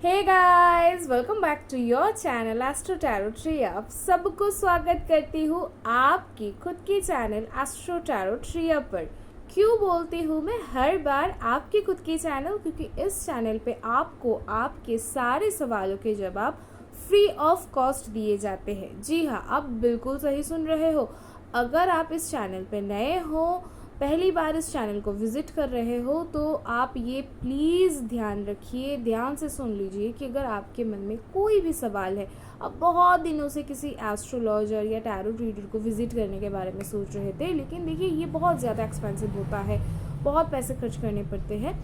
Hey guys, welcome back to your channel astro tarot tree. आप सबको स्वागत करती हूँ आपकी खुद की चैनल एस्ट्रो टैरो ट्री पर। क्यों बोलती हूँ मैं हर बार आपकी खुद की चैनल? क्योंकि इस चैनल पे आपको आपके सारे सवालों के जवाब फ्री ऑफ कॉस्ट दिए जाते हैं। जी हाँ, आप बिल्कुल सही सुन रहे हो। अगर आप इस चैनल पे नए हो, पहली बार इस चैनल को विज़िट कर रहे हो, तो आप ये प्लीज़ ध्यान रखिए, ध्यान से सुन लीजिए कि अगर आपके मन में कोई भी सवाल है, आप बहुत दिनों से किसी एस्ट्रोलॉजर या टैरो रीडर को विज़िट करने के बारे में सोच रहे थे, लेकिन देखिए ये बहुत ज़्यादा एक्सपेंसिव होता है, बहुत पैसे खर्च करने पड़ते हैं।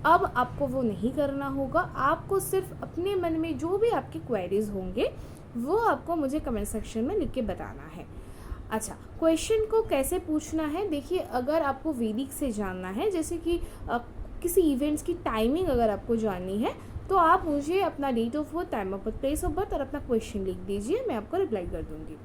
अब आपको वो नहीं करना होगा। आपको सिर्फ अपने मन में जो भी आपके क्वेरीज होंगे वो आपको मुझे कमेंट सेक्शन में लिख के बताना है। अच्छा, क्वेश्चन को कैसे पूछना है? देखिए, अगर आपको वैदिक से जानना है, जैसे कि किसी इवेंट्स की टाइमिंग अगर आपको जाननी है, तो आप मुझे अपना date of birth, time of birth, place of birth और अपना क्वेश्चन लिख दीजिए, मैं आपको रिप्लाई कर दूँगी।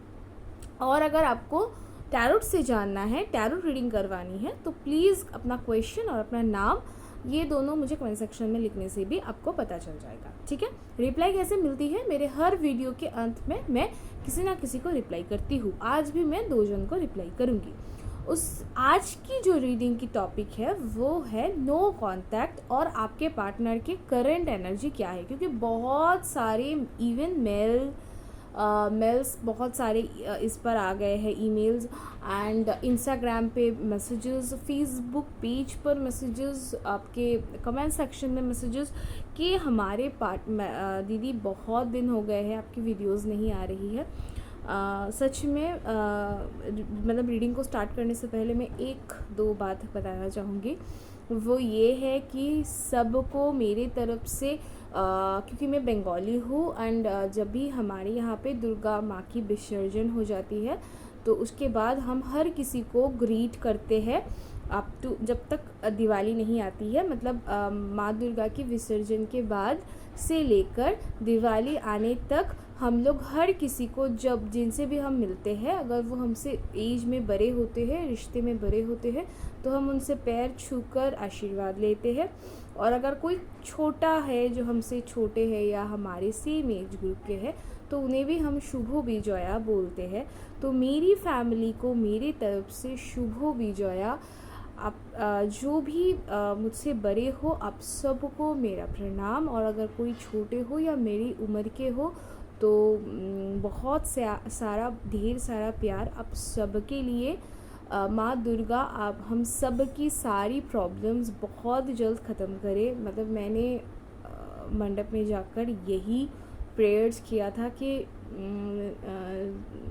और अगर आपको टैरोट से जानना है, टैरोट रीडिंग करवानी है, तो प्लीज़ अपना क्वेश्चन और अपना नाम ये दोनों मुझे कमेंट सेक्शन में लिखने से भी आपको पता चल जाएगा। ठीक है? रिप्लाई कैसे मिलती है? मेरे हर वीडियो के अंत में मैं किसी ना किसी को रिप्लाई करती हूँ। आज भी मैं 2 जन को रिप्लाई करूँगी। आज की जो रीडिंग की टॉपिक है वो है नो कॉन्टैक्ट और आपके पार्टनर की करंट एनर्जी क्या है। क्योंकि बहुत सारे इवन मेल्स बहुत सारे इस पर आ गए हैं, ईमेल्स एंड इंस्टाग्राम पे मैसेजेस, फेसबुक पेज पर मैसेजेस, आपके कमेंट सेक्शन में मैसेजेस कि हमारे दीदी बहुत दिन हो गए हैं आपकी वीडियोस नहीं आ रही है। सच में मतलब रीडिंग को स्टार्ट करने से पहले मैं 1-2 बात बताना चाहूँगी। वो ये है कि सबको मेरे तरफ से क्योंकि मैं बंगाली हूँ एंड जब भी हमारे यहाँ पे दुर्गा माँ की विसर्जन हो जाती है, तो उसके बाद हम हर किसी को ग्रीट करते हैं अप टू जब तक दिवाली नहीं आती है। मतलब माँ दुर्गा की विसर्जन के बाद से लेकर दिवाली आने तक हम लोग हर किसी को, जब जिनसे भी हम मिलते हैं, अगर वो हमसे एज में बड़े होते हैं, रिश्ते में बड़े होते हैं, तो हम उनसे पैर छूकर आशीर्वाद लेते हैं। और अगर कोई छोटा है जो हमसे छोटे हैं या हमारे सेम एज ग्रुप के हैं, तो उन्हें भी हम शुभो विजया बोलते हैं। तो मेरी फैमिली को मेरी तरफ से शुभो विजया। आप जो भी मुझसे बड़े हो, आप सबको मेरा प्रणाम। और अगर कोई छोटे हो या मेरी उम्र के हो, तो बहुत सारा ढेर सारा प्यार आप सबके लिए। माँ दुर्गा आप हम सब की सारी प्रॉब्लम्स बहुत जल्द ख़त्म करे। मतलब मैंने मंडप में जाकर यही प्रेयर्स किया था कि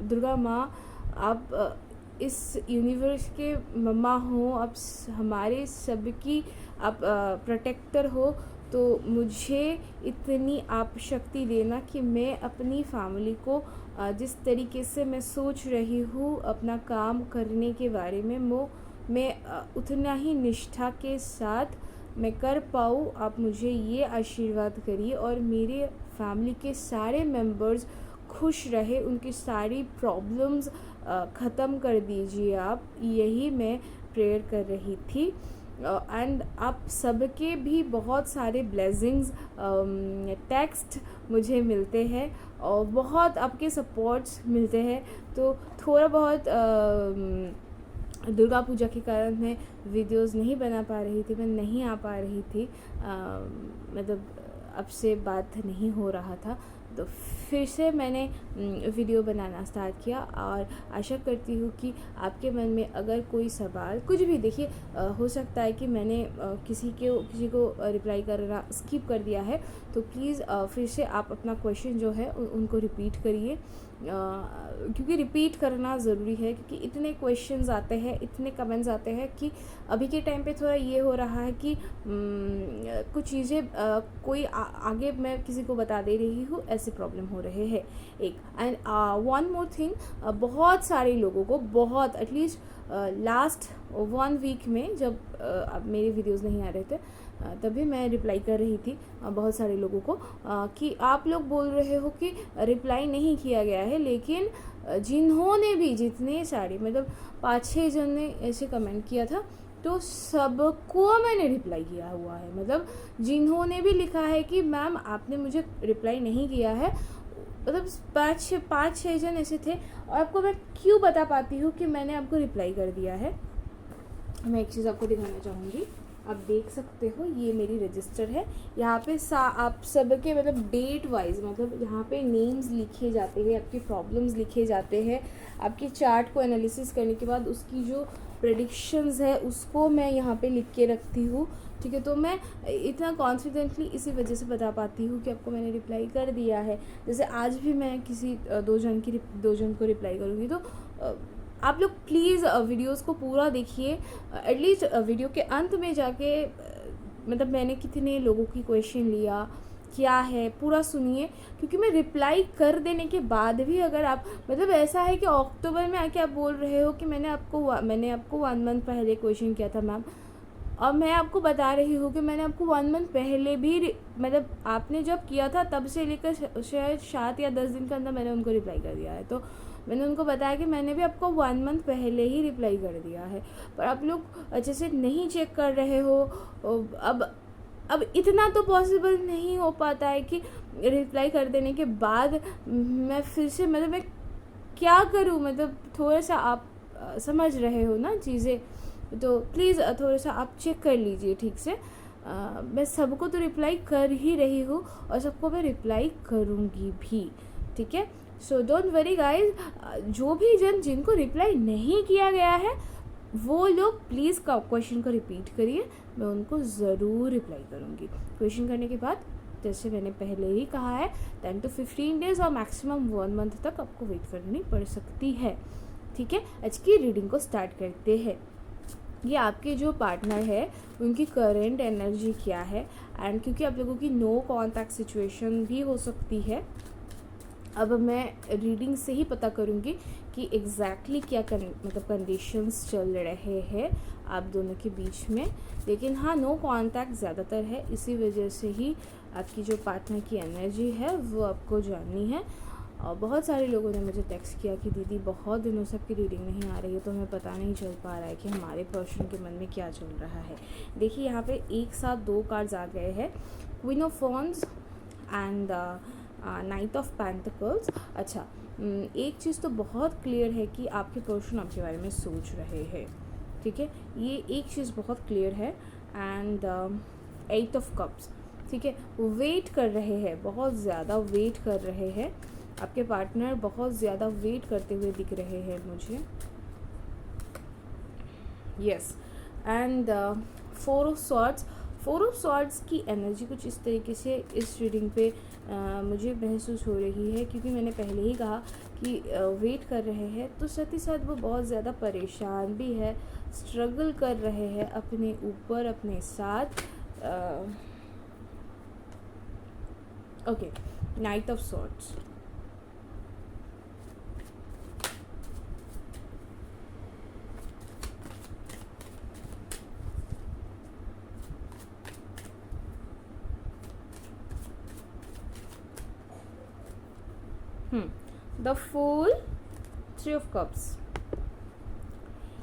दुर्गा माँ आप इस यूनिवर्स के मम्मा हो, आप हमारे सबकी आप प्रोटेक्टर हो। तो मुझे इतनी आप शक्ति देना कि मैं अपनी फैमिली को जिस तरीके से मैं सोच रही हूँ अपना काम करने के बारे में, मैं उतना ही निष्ठा के साथ मैं कर पाऊँ। आप मुझे ये आशीर्वाद करिए और मेरे फैमिली के सारे मेंबर्स खुश रहे, उनकी सारी प्रॉब्लम्स ख़त्म कर दीजिए आप। यही मैं प्रेयर कर रही थी। एंड आप सबके भी बहुत सारे ब्लेसिंग्स टेक्स्ट मुझे मिलते हैं और बहुत आपके सपोर्ट्स मिलते हैं। तो थोड़ा बहुत दुर्गा पूजा के कारण मैं वीडियोस नहीं बना पा रही थी, मैं नहीं आ पा रही थी, मतलब आपसे बात नहीं हो रहा था। तो फिर से मैंने वीडियो बनाना स्टार्ट किया और आशा करती हूँ कि आपके मन में अगर कोई सवाल कुछ भी, देखिए हो सकता है कि मैंने किसी को रिप्लाई करना स्किप कर दिया है, तो प्लीज़ फिर से आप अपना क्वेश्चन जो है उनको रिपीट करिए। क्योंकि रिपीट करना ज़रूरी है, क्योंकि इतने क्वेश्चंस आते हैं, इतने कमेंट्स आते हैं कि अभी के टाइम पे थोड़ा ये हो रहा है कि कुछ चीज़ें कोई आगे मैं किसी को बता दे रही हूँ, ऐसे प्रॉब्लम हो रहे हैं। एक एंड वन मोर थिंग, बहुत सारे लोगों को, बहुत एटलीस्ट लास्ट 1 वीक में जब मेरे वीडियोस नहीं आ रहे थे, तभी मैं रिप्लाई कर रही थी बहुत सारे लोगों को कि आप लोग बोल रहे हो कि रिप्लाई नहीं किया गया है, लेकिन जिन्होंने भी जितने सारे मतलब 5-6 जन ने ऐसे कमेंट किया था तो सबको मैंने रिप्लाई किया हुआ है, मतलब जिन्होंने भी लिखा है कि मैम आपने मुझे रिप्लाई नहीं किया है, मतलब पाँच छः जन ऐसे थे। और आपको मैं क्यों बता पाती हूँ कि मैंने आपको रिप्लाई कर दिया है, मैं एक चीज़ आपको दिखाना चाहूँगी। आप देख सकते हो ये मेरी रजिस्टर है, यहाँ पे आप सबके मतलब डेट वाइज, मतलब यहाँ पे नेम्स लिखे जाते हैं, आपके प्रॉब्लम्स लिखे जाते हैं, आपके चार्ट को एनालिसिस करने के बाद उसकी जो प्रेडिक्शंस है उसको मैं यहाँ पे लिख के रखती हूँ, ठीक है। तो मैं इतना कॉन्फिडेंटली इसी वजह से बता पाती हूँ कि आपको मैंने रिप्लाई कर दिया है। जैसे आज भी मैं किसी दो जन को रिप्लाई करूँगी, तो आप लोग प्लीज़ वीडियोस को पूरा देखिए, एटलीस्ट वीडियो के अंत में जाके मतलब मैंने कितने लोगों की क्वेश्चन लिया, क्या है, पूरा सुनिए। क्योंकि मैं रिप्लाई कर देने के बाद भी अगर आप, मतलब ऐसा है कि अक्टूबर में आके आप बोल रहे हो कि मैंने आपको 1 मंथ पहले क्वेश्चन किया था मैम, और मैं आपको बता रही हूँ कि मैंने आपको 1 मंथ पहले भी, मतलब आपने जब किया था तब से लेकर शायद 7 या 10 दिन के अंदर मैंने उनको रिप्लाई कर दिया है। तो मैंने उनको बताया कि मैंने भी आपको 1 मंथ पहले ही रिप्लाई कर दिया है, पर आप लोग अच्छे से नहीं चेक कर रहे हो। अब इतना तो पॉसिबल नहीं हो पाता है कि रिप्लाई कर देने के बाद मैं फिर से, मतलब मैं क्या करूँ, मतलब थोड़ा सा आप समझ रहे हो ना चीज़ें, तो प्लीज़ थोड़ा सा आप चेक कर लीजिए ठीक से। मैं सबको तो रिप्लाई कर ही रही हूँ और सबको मैं रिप्लाई करूँगी भी, ठीक है। सो डोंट वरी गाइज, जो भी जिनको रिप्लाई नहीं किया गया है वो लोग प्लीज़ क्वेश्चन को रिपीट करिए, मैं उनको ज़रूर रिप्लाई करूँगी। क्वेश्चन करने के बाद जैसे मैंने पहले ही कहा है 10 to 15 डेज़ और मैक्सिमम 1 मंथ तक आपको वेट करनी पड़ सकती है, ठीक है। आज की रीडिंग को स्टार्ट करते हैं। ये आपके जो पार्टनर है उनकी करंट एनर्जी क्या है, एंड क्योंकि आप लोगों की नो कॉन्टैक्ट सिचुएशन भी हो सकती है, अब मैं रीडिंग से ही पता करूँगी कि एग्जैक्टली क्या मतलब कंडीशंस चल रहे हैं आप दोनों के बीच में। लेकिन हाँ, नो कॉन्टैक्ट ज़्यादातर है, इसी वजह से ही आपकी जो पार्टनर की एनर्जी है वो आपको जाननी है। और बहुत सारे लोगों ने मुझे टेक्स्ट किया कि दीदी बहुत दिनों से आपकी रीडिंग नहीं आ रही है, तो हमें पता नहीं चल पा रहा है कि हमारे पर्सन के मन में क्या चल रहा है। देखिए यहाँ पे एक साथ 2 कार्ड्स आ गए हैं, queen of wands and night of pentacles. अच्छा, एक चीज़ तो बहुत क्लियर है कि आपके पर्सन आपके बारे में सोच रहे हैं, ठीक है, ये एक चीज़ बहुत क्लियर है। एंड 8 ऑफ कप्स, ठीक है, वेट कर रहे हैं, बहुत ज़्यादा वेट कर रहे हैं, आपके पार्टनर बहुत ज़्यादा वेट करते हुए दिख रहे हैं मुझे, yes. And 4 of swords, 4 of swords की एनर्जी कुछ इस तरीके से इस रीडिंग पे मुझे महसूस हो रही है, क्योंकि मैंने पहले ही कहा कि वेट कर रहे हैं, तो साथ ही साथ वो बहुत ज़्यादा परेशान भी है, स्ट्रगल कर रहे हैं अपने ऊपर, अपने साथ। Okay, knight of swords, the fool, 3 of cups.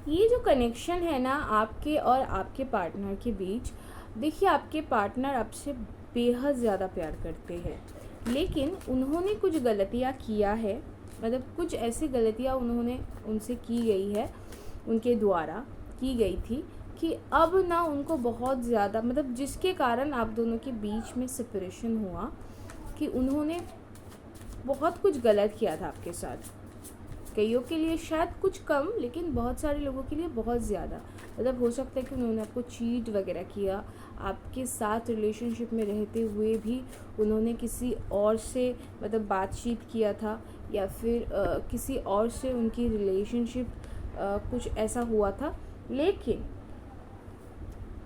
ये जो कनेक्शन है ना आपके और आपके पार्टनर के बीच, देखिए आपके पार्टनर आपसे बेहद ज़्यादा प्यार करते हैं, लेकिन उन्होंने कुछ गलतियाँ किया है, मतलब कुछ ऐसी गलतियाँ उन्होंने उनसे की गई है, उनके द्वारा की गई थी कि अब ना उनको बहुत ज़्यादा, मतलब जिसके कारण आप दोनों के बीच में सेपरेशन हुआ, कि उन्होंने बहुत कुछ गलत किया था आपके साथ। कईयों के लिए शायद कुछ कम, लेकिन बहुत सारे लोगों के लिए बहुत ज़्यादा, मतलब हो सकता है कि उन्होंने आपको चीट वगैरह किया, आपके साथ रिलेशनशिप में रहते हुए भी उन्होंने किसी और से मतलब बातचीत किया था, या फिर किसी और से उनकी रिलेशनशिप कुछ ऐसा हुआ था। लेकिन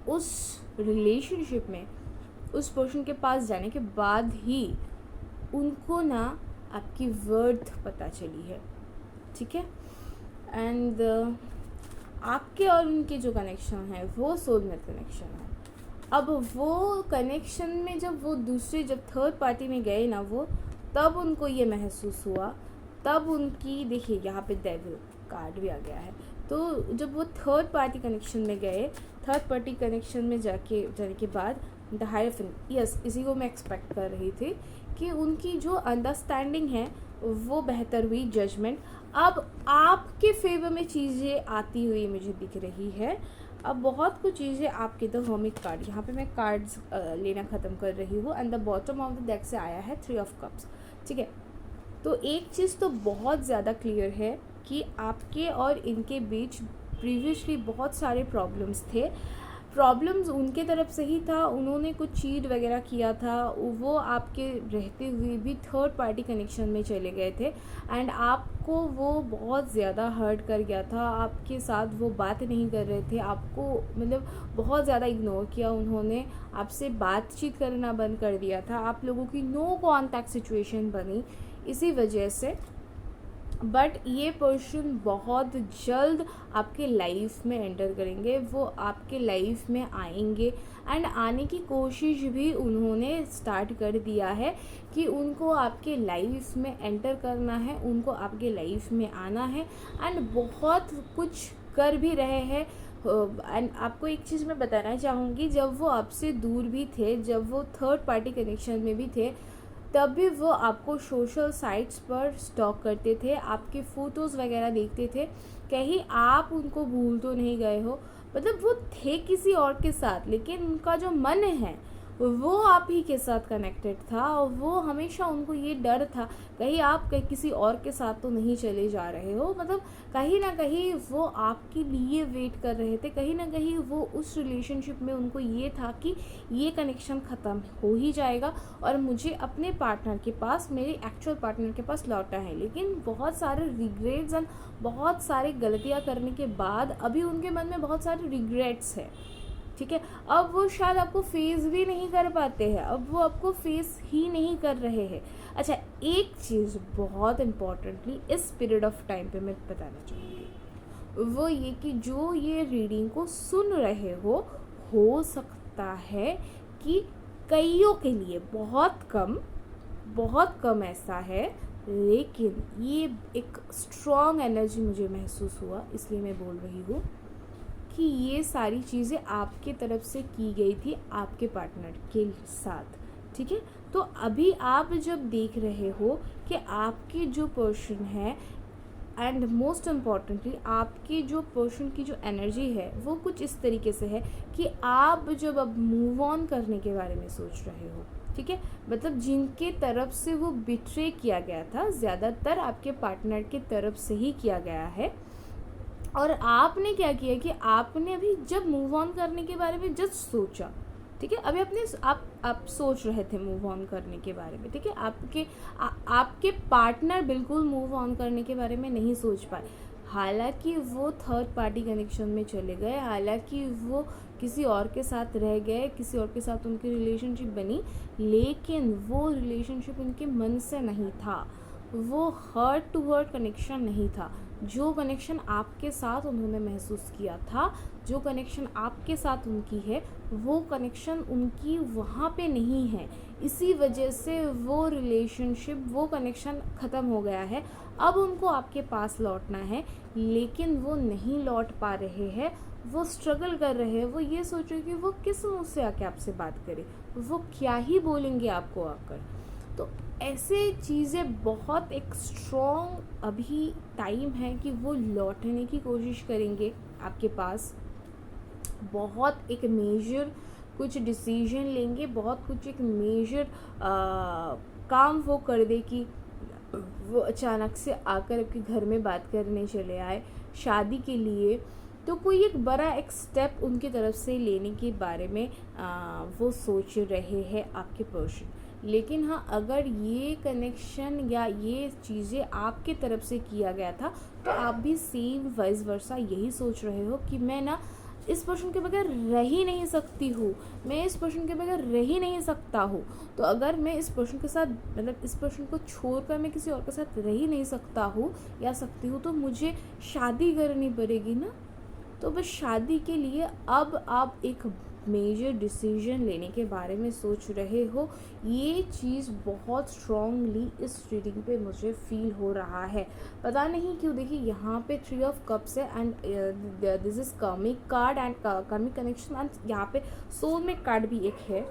उस रिलेशनशिप में उस पर्सन के पास जाने के बाद ही उनको ना आपकी वर्थ पता चली है, ठीक है। एंड आपके और उनके जो कनेक्शन है वो सोलमेट कनेक्शन है। अब वो कनेक्शन में जब थर्ड पार्टी में गए ना वो, तब उनको ये महसूस हुआ, तब उनकी, देखिए यहाँ पे डेविल कार्ड भी आ गया है, तो जब वो थर्ड पार्टी कनेक्शन में गए, थर्ड पार्टी कनेक्शन में जाने के बाद द हायरफेंट, यस इसी को मैं एक्सपेक्ट कर रही थी कि उनकी जो अंडरस्टैंडिंग है वो बेहतर हुई, जजमेंट अब आपके फेवर में चीज़ें आती हुई मुझे दिख रही है। अब बहुत कुछ चीज़ें आपके द हर्मिट कार्ड, यहाँ पे मैं कार्ड्स लेना ख़त्म कर रही हूँ and the bottom of the deck से आया है 3 ऑफ कप्स। ठीक है, तो एक चीज़ तो बहुत ज़्यादा क्लियर है कि आपके और इनके बीच प्रीवियसली बहुत सारे प्रॉब्लम्स थे। प्रॉब्लम्स उनके तरफ से ही था, उन्होंने कुछ चीट वगैरह किया था, वो आपके रहते हुए भी थर्ड पार्टी कनेक्शन में चले गए थे एंड आपको वो बहुत ज़्यादा हर्ट कर गया था। आपके साथ वो बात नहीं कर रहे थे, आपको मतलब बहुत ज़्यादा इग्नोर किया उन्होंने, आपसे बातचीत करना बंद कर दिया था, आप लोगों की नो कॉन्टैक्ट सिचुएशन बनी इसी वजह से। बट ये पर्सन बहुत जल्द आपके लाइफ में एंटर करेंगे, वो आपके लाइफ में आएंगे एंड आने की कोशिश भी उन्होंने स्टार्ट कर दिया है कि उनको आपके लाइफ में एंटर करना है, उनको आपके लाइफ में आना है एंड बहुत कुछ कर भी रहे हैं। एंड आपको एक चीज़ मैं बताना चाहूँगी, जब वो आपसे दूर भी थे, जब वो थर्ड पार्टी कनेक्शन में भी थे, तब भी वो आपको सोशल साइट्स पर स्टॉक करते थे, आपके फ़ोटोज़ वगैरह देखते थे, कहीं आप उनको भूल तो नहीं गए हो। मतलब वो थे किसी और के साथ, लेकिन उनका जो मन है वो आप ही के साथ कनेक्टेड था और वो हमेशा उनको ये डर था कहीं आप किसी और के साथ तो नहीं चले जा रहे हो। मतलब कहीं ना कहीं वो आपके लिए वेट कर रहे थे, कहीं ना कहीं वो उस रिलेशनशिप में उनको ये था कि ये कनेक्शन ख़त्म हो ही जाएगा और मुझे अपने पार्टनर के पास, मेरे एक्चुअल पार्टनर के पास लौटा है। लेकिन बहुत सारे रिग्रेट्स एंड बहुत सारे गलतियाँ करने के बाद अभी उनके मन में बहुत सारे रिग्रेट्स है। ठीक है, अब वो शायद आपको फेस भी नहीं कर पाते हैं, अब वो आपको फेस ही नहीं कर रहे हैं। अच्छा, एक चीज़ बहुत इम्पॉर्टेंटली इस पीरियड ऑफ टाइम पे मैं बताना चाहूँगी, वो ये कि जो ये रीडिंग को सुन रहे हो सकता है कि कईयों के लिए बहुत कम ऐसा है, लेकिन ये एक स्ट्रॉन्ग एनर्जी मुझे महसूस हुआ, इसलिए मैं बोल रही हूँ कि ये सारी चीज़ें आपके तरफ से की गई थी आपके पार्टनर के साथ। ठीक है, तो अभी आप जब देख रहे हो कि आपके जो पर्सन है एंड मोस्ट इम्पॉर्टेंटली आपके जो पर्सन की जो एनर्जी है वो कुछ इस तरीके से है कि आप जब अब मूव ऑन करने के बारे में सोच रहे हो, ठीक है, मतलब जिनके तरफ से वो बिट्रे किया गया था, ज़्यादातर आपके पार्टनर की तरफ से ही किया गया है। और आपने क्या किया कि आपने अभी जब मूव ऑन करने के बारे में जस्ट सोचा, ठीक है, अभी अपने आप सोच रहे थे मूव ऑन करने के बारे में, ठीक है, आपके पार्टनर बिल्कुल मूव ऑन करने के बारे में नहीं सोच पाए। हालांकि वो थर्ड पार्टी कनेक्शन में चले गए, हालांकि वो किसी और के साथ रह गए, किसी और के साथ उनकी रिलेशनशिप बनी, लेकिन वो रिलेशनशिप उनके मन से नहीं था, वो हार्ट टू हार्ट कनेक्शन नहीं था। जो कनेक्शन आपके साथ उन्होंने महसूस किया था, जो कनेक्शन आपके साथ उनकी है, वो कनेक्शन उनकी वहाँ पे नहीं है। इसी वजह से वो रिलेशनशिप, वो कनेक्शन ख़त्म हो गया है। अब उनको आपके पास लौटना है, लेकिन वो नहीं लौट पा रहे हैं, वो स्ट्रगल कर रहे हैं। वो ये सोचो कि वो किस मुँह से आके आपसे बात करे, वो क्या ही बोलेंगे आपको आकर। तो ऐसे चीज़ें बहुत एक स्ट्रॉन्ग अभी टाइम है कि वो लौटने की कोशिश करेंगे आपके पास, बहुत एक मेजर कुछ डिसीजन लेंगे, बहुत कुछ एक मेजर काम वो कर दे कि वो अचानक से आकर आपके घर में बात करने चले आए शादी के लिए। तो कोई एक बड़ा एक स्टेप उनकी तरफ से लेने के बारे में वो सोच रहे हैं आपके पर्सन। लेकिन हाँ, अगर ये कनेक्शन या ये चीज़ें आपके तरफ से किया गया था तो आप भी सेम वाइस वर्सा यही सोच रहे हो कि मैं ना इस पर्सन के बगैर रह ही नहीं सकती हूँ, मैं इस पर्सन के बगैर रह ही नहीं सकता हूँ। तो अगर मैं इस पर्सन के साथ, मतलब इस पर्सन को छोड़कर मैं किसी और के साथ रह ही नहीं सकता हूँ या सकती हूँ, तो मुझे शादी करनी पड़ेगी ना। तो बस शादी के लिए अब आप एक मेजर डिसीजन लेने के बारे में सोच रहे हो, ये चीज़ बहुत स्ट्रांगली इस रीडिंग पे मुझे फील हो रहा है। पता नहीं क्यों, देखिए यहाँ पे 3 ऑफ कप्स है and this is karmic card and karmic connection, and यहाँ पे सोलमेट कार्ड भी एक है,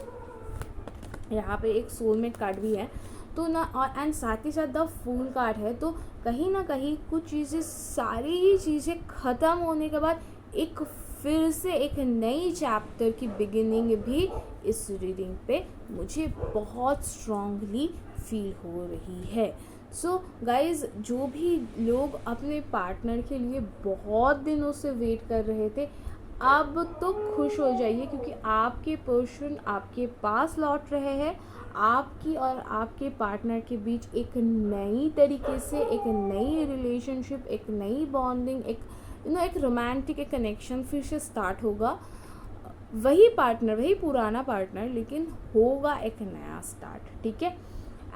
यहाँ पे एक सोलमेट कार्ड भी है। तो ना, और एंड साथ ही साथ द फूल कार्ड है। तो कहीं ना कहीं कुछ चीज़ें, सारी ही चीज़ें ख़त्म होने के बाद एक फिर से एक नई चैप्टर की बिगिनिंग भी इस रीडिंग पे मुझे बहुत स्ट्रांगली फील हो रही है। सो गाइज, जो भी लोग अपने पार्टनर के लिए बहुत दिनों से वेट कर रहे थे, अब तो खुश हो जाइए, क्योंकि आपके पर्सन आपके पास लौट रहे हैं। आपकी और आपके पार्टनर के बीच एक नई तरीके से एक नई रिलेशनशिप, एक नई बॉन्डिंग, एक रोमांटिक एक कनेक्शन फिर से स्टार्ट होगा। वही पार्टनर, वही पुराना पार्टनर, लेकिन होगा एक नया स्टार्ट, ठीक है।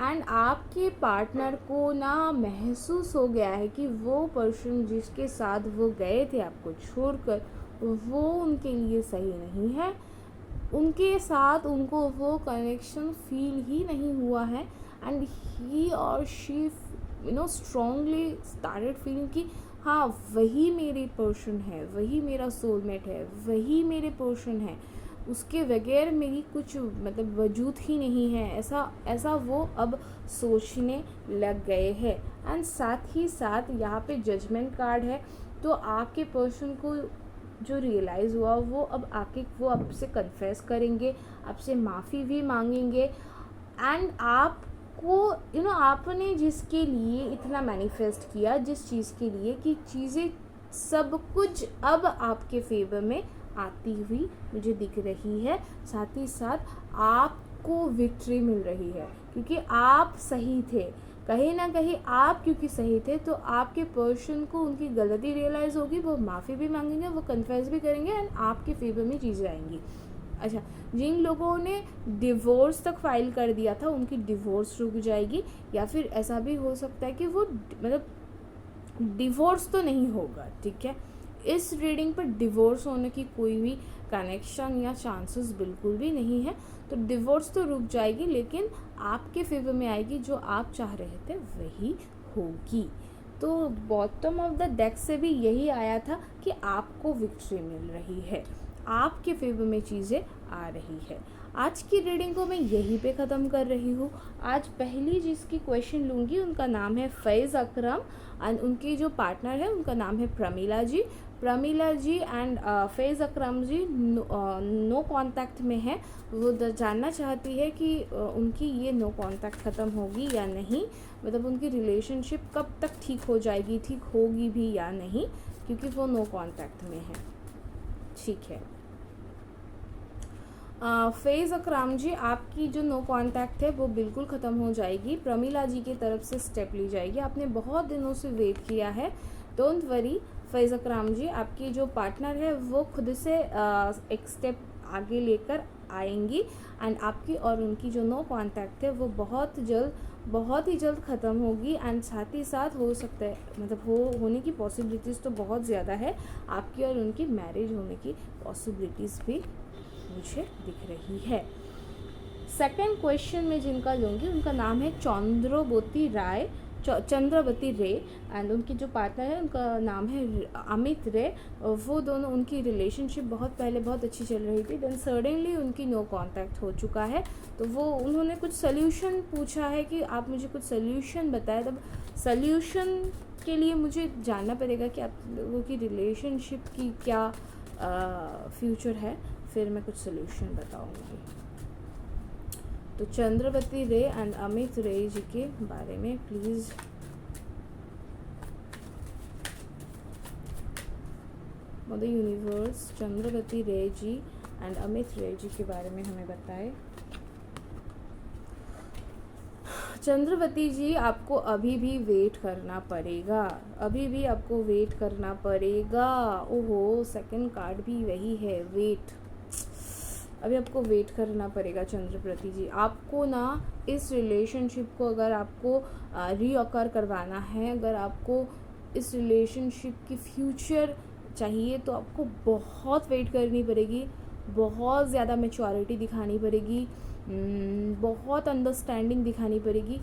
एंड आपके पार्टनर को ना महसूस हो गया है कि वो पर्सन जिसके साथ वो गए थे आपको छोड़कर, वो उनके लिए सही नहीं है। उनके साथ उनको वो कनेक्शन फील ही नहीं हुआ है, एंड ही और शी स्ट्रांगली स्टार्टेड फीलिंग कि हाँ, वही मेरी पर्सन है, वही मेरा सोलमेट है, वही मेरे पर्सन है, उसके बगैर मेरी कुछ वजूद ही नहीं है। ऐसा वो अब सोचने लग गए हैं। एंड साथ ही साथ यहाँ पे जजमेंट कार्ड है। तो आपके पर्सन को जो रियलाइज़ हुआ, वो अब आके वो आपसे कन्फेस करेंगे, आपसे माफ़ी भी मांगेंगे। एंड आपको आपने जिसके लिए इतना मैनिफेस्ट किया, जिस चीज़ के लिए, कि चीज़ें सब कुछ अब आपके फेवर में आती हुई मुझे दिख रही है। साथ ही साथ आपको विक्ट्री मिल रही है, क्योंकि आप सही थे। कहीं ना कहीं आप क्योंकि सही थे, तो आपके पर्सन को उनकी गलती रियलाइज़ होगी, वो माफ़ी भी मांगेंगे, वो कन्फेस भी करेंगे, एंड आपके फेवर में चीज़ें आएंगी। अच्छा, जिन लोगों ने डिवोर्स तक फाइल कर दिया था, उनकी डिवोर्स रुक जाएगी, या फिर ऐसा भी हो सकता है कि वो डिवोर्स तो नहीं होगा, ठीक है। इस रीडिंग पर डिवोर्स होने की कोई भी कनेक्शन या चांसेस बिल्कुल भी नहीं है। तो डिवोर्स तो रुक जाएगी, लेकिन आपके फेवर में आएगी, जो आप चाह रहे थे वही होगी। तो बॉटम ऑफ द डेक से भी यही आया था कि आपको विक्ट्री मिल रही है, आपके फेवर में चीज़ें आ रही है। आज की रीडिंग को मैं यहीं पे ख़त्म कर रही हूँ। आज पहली जिसकी क्वेश्चन लूँगी, उनका नाम है फैज़ अकरम, एंड उनकी जो पार्टनर है उनका नाम है Pramila ji. Pramila ji and Faiz Akram ji no contact में है। वो जानना चाहती है कि उनकी ये नो कांटेक्ट ख़त्म होगी या नहीं, उनकी रिलेशनशिप कब तक ठीक हो जाएगी, ठीक होगी भी या नहीं, क्योंकि वो नो कांटेक्ट में है, ठीक है। फैज़ अकरम जी, आपकी जो नो कांटेक्ट है वो बिल्कुल ख़त्म हो जाएगी। प्रमीला जी की तरफ से स्टेप ली जाएगी। आपने बहुत दिनों से वेट किया है, डोंट वरी फैज़ अकरम जी, आपकी जो पार्टनर है वो खुद से एक स्टेप आगे लेकर आएंगी, एंड आपकी और उनकी जो नो कांटेक्ट है वो बहुत ही जल्द ख़त्म होगी। एंड साथ ही साथ हो सकता है होने की पॉसिबिलिटीज़ तो बहुत ज़्यादा है, आपकी और उनकी मैरिज होने की पॉसिबिलिटीज़ भी मुझे दिख रही है। सेकंड क्वेश्चन में जिनका लूँगी, उनका नाम है चंद्रवती रे, एंड उनकी जो पार्टनर है उनका नाम है अमित रे। वो दोनों, उनकी रिलेशनशिप बहुत पहले बहुत अच्छी चल रही थी, देन सडनली उनकी नो कांटेक्ट हो चुका है। तो उन्होंने कुछ सोल्यूशन पूछा है कि आप मुझे कुछ सोल्यूशन बताएं। तब सोल्यूशन के लिए मुझे जानना पड़ेगा कि आप लोगों की रिलेशनशिप की क्या फ्यूचर है, फिर मैं कुछ सोल्यूशन बताऊंगी। तो चंद्रवती रे एंड अमित रे जी के बारे में प्लीज़ मदर यूनिवर्स चंद्रवती रे जी एंड अमित रे जी के बारे में हमें बताएं। चंद्रवती जी, आपको अभी भी वेट करना पड़ेगा, अभी भी आपको वेट करना पड़ेगा। ओहो, सेकंड कार्ड भी वही है, वेट। अभी आपको वेट करना पड़ेगा चंद्रवती जी। आपको ना इस रिलेशनशिप को अगर आपको रीअकर करवाना है, अगर आपको इस रिलेशनशिप की फ्यूचर चाहिए, तो आपको बहुत वेट करनी पड़ेगी, बहुत ज़्यादा मैच्योरिटी दिखानी पड़ेगी, बहुत अंडरस्टैंडिंग दिखानी पड़ेगी,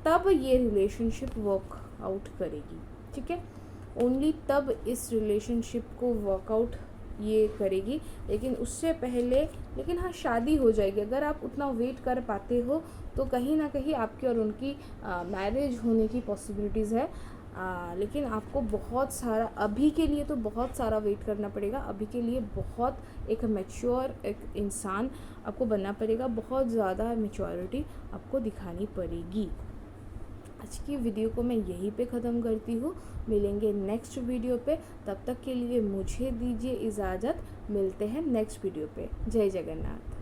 तब ये रिलेशनशिप वर्क आउट करेगी। ठीक है, ओनली तब इस रिलेशनशिप को वर्कआउट ये करेगी। लेकिन उससे पहले, लेकिन हाँ, शादी हो जाएगी। अगर आप उतना वेट कर पाते हो तो कहीं ना कहीं आपकी और उनकी मैरिज होने की पॉसिबिलिटीज़ है। लेकिन आपको बहुत सारा, अभी के लिए तो बहुत सारा वेट करना पड़ेगा। अभी के लिए बहुत एक मैच्योर एक इंसान आपको बनना पड़ेगा, बहुत ज़्यादा मैच्योरिटी आपको दिखानी पड़ेगी। आज की वीडियो को मैं यहीं पे ख़त्म करती हूँ। मिलेंगे नेक्स्ट वीडियो पे, तब तक के लिए मुझे दीजिए इजाज़त। मिलते हैं नेक्स्ट वीडियो पे। जय जगन्नाथ।